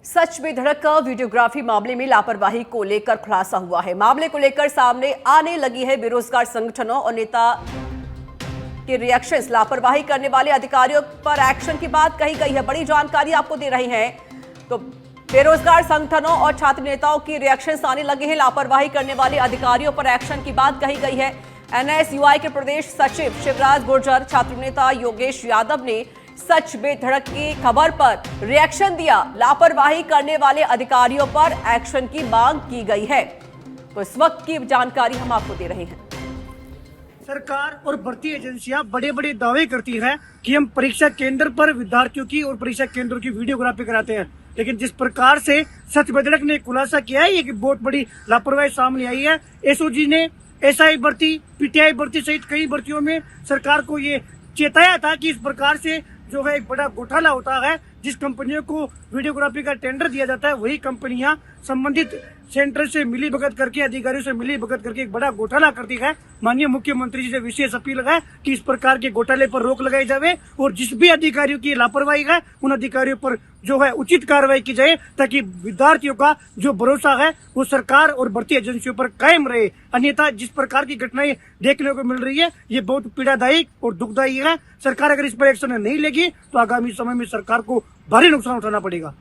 सच में धड़क का वीडियोग्राफी मामले में लापरवाही को लेकर खुलासा हुआ है। मामले को लेकर सामने आने लगी है बेरोजगार संगठनों और नेता के रिएक्शंस। लापरवाही करने वाले अधिकारियों पर एक्शन की बात कही गई है। बड़ी जानकारी आपको दे रहे हैं। तो बेरोजगार संगठनों और छात्र नेताओं की रिएक्शंस आने लगे हैं। लापरवाही करने वाले अधिकारियों पर एक्शन की बात कही गई है। एनएसयूआई के प्रदेश सचिव शिवराज गुर्जर, छात्र नेता योगेश यादव ने सच में धड़क की खबर पर रिएक्शन दिया। लापरवाही करने वाले अधिकारियों पर एक्शन की मांग की गई है। तो इस वक्त की जानकारी हम आपको दे रहे हैं। सरकार और भर्ती एजेंसियां बड़े बड़े दावे करती है कि हम परीक्षा केंद्र पर विद्यार्थियों की और परीक्षा केंद्रों की वीडियोग्राफी कराते हैं, लेकिन जिस प्रकार से सच बदड़क ने खुलासा किया है, ये कि बहुत बड़ी लापरवाही सामने आई है। एसओजी ने एसआई भर्ती, पीटीआई भर्ती सहित कई भर्तियों में सरकार को ये चेताया था कि इस प्रकार से जो है एक बड़ा घोटाला होता है। जिस कंपनियों को वीडियोग्राफी का टेंडर दिया जाता है, वही कंपनियां संबंधित सेंटर से मिली भगत करके, अधिकारियों से मिली भगत करके एक बड़ा घोटाला करती है। माननीय मुख्यमंत्री जी से विशेष अपील है कि इस प्रकार के घोटाले पर रोक लगाई जाए और जिस भी अधिकारियों की लापरवाही है, उन अधिकारियों पर जो है उचित कार्रवाई की जाए, ताकि विद्यार्थियों का जो भरोसा है वो सरकार और भर्ती एजेंसियों पर कायम रहे। अन्यथा जिस प्रकार की घटनाएं देखने को मिल रही है, ये बहुत पीड़ादायी और दुखदायी है। सरकार अगर इस पर एक्शन नहीं लेगी तो आगामी समय में सरकार को भारी नुकसान उठाना पड़ेगा।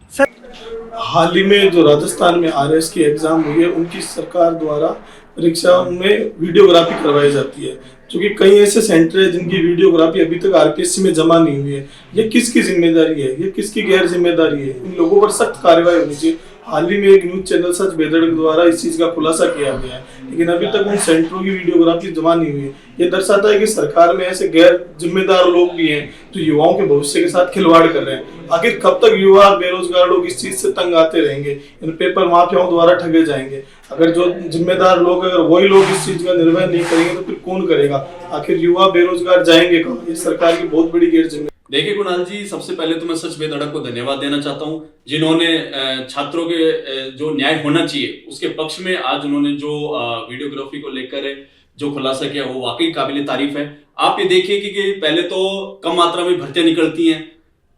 हाल ही में जो राजस्थान में आरएस की एग्जाम हुई है, उनकी सरकार द्वारा परीक्षा में वीडियोग्राफी करवाई जाती है, क्योंकि कई ऐसे सेंटर है जिनकी वीडियोग्राफी अभी तक आरपीएससी में जमा नहीं हुई है। ये किसकी जिम्मेदारी है? ये किसकी गैर जिम्मेदारी है? इन लोगों पर सख्त कार्रवाई होनी चाहिए। हाल ही में एक न्यूज चैनल सच बेधड़क द्वारा इस चीज का खुलासा किया गया है, लेकिन अभी तक उन सेंटरों की वीडियोग्राफी जमा नहीं हुई है। ये दर्शाता है कि सरकार में ऐसे गैर जिम्मेदार लोग भी हैं जो युवाओं के भविष्य के साथ खिलवाड़ कर रहे हैं। आखिर कब तक युवा बेरोजगार लोग इस चीज से तंग आते रहेंगे? इन पेपर माफियाओं द्वारा ठगे जाएंगे। अगर जो जिम्मेदार लोग, अगर वही लोग इस चीज का निर्वहन नहीं करेंगे तो फिर कौन करेगा? आखिर युवा बेरोजगार जाएंगे कहाँ? ये सरकार की बहुत बड़ी गैर जिम्मेदारी। देखिए कुणाल जी, सबसे पहले तो मैं सच बेधड़क को धन्यवाद देना चाहता हूं, जिन्होंने छात्रों के जो न्याय होना चाहिए उसके पक्ष में आज उन्होंने जो वीडियोग्राफी को लेकर जो खुलासा किया वो वाकई काबिल तारीफ है। आप ये देखिए कि पहले तो कम मात्रा में भर्तियां निकलती हैं।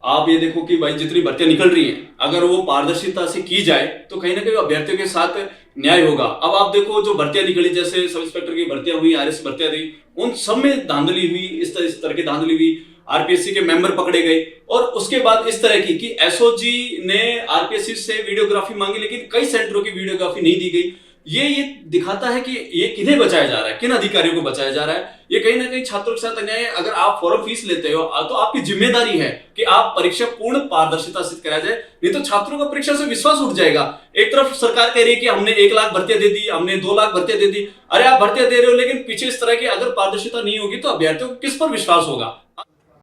आप ये देखो कि भाई जितनी भर्तियां निकल रही हैं, अगर वो पारदर्शिता से की जाए तो कहीं ना कहीं अभ्यर्थियों के साथ न्याय होगा। अब आप देखो जो भर्तियां निकली, जैसे सब इंस्पेक्टर की भर्तियां हुई, आरएस भर्तियां हुई, उन सब में धांधली हुई, इस तरह की धांधली हुई। आरपीएससी के मेंबर पकड़े गए और उसके बाद इस तरह की कि एसओजी ने आरपीएससी से वीडियोग्राफी मांगी, लेकिन कई सेंटरों की वीडियोग्राफी नहीं दी गई। ये दिखाता है कि ये किन्हें बचाया जा रहा है, किन अधिकारियों को बचाया जा रहा है। ये कहीं ना कहीं छात्रों के साथ अन्याय है। अगर आप फॉर्म फीस लेते हो तो आपकी जिम्मेदारी है कि आप परीक्षा पूर्ण पारदर्शिता से कराया जाए, नहीं तो छात्रों का परीक्षा से विश्वास उठ जाएगा। एक तरफ सरकार कह रही है कि हमने 1 लाख भर्तियां दे दी, हमने 2 लाख भर्तियां दे दी। अरे आप भर्तियां दे रहे हो, लेकिन पीछे इस तरह की अगर पारदर्शिता नहीं होगी तो अभ्यर्थियों को किस पर विश्वास होगा?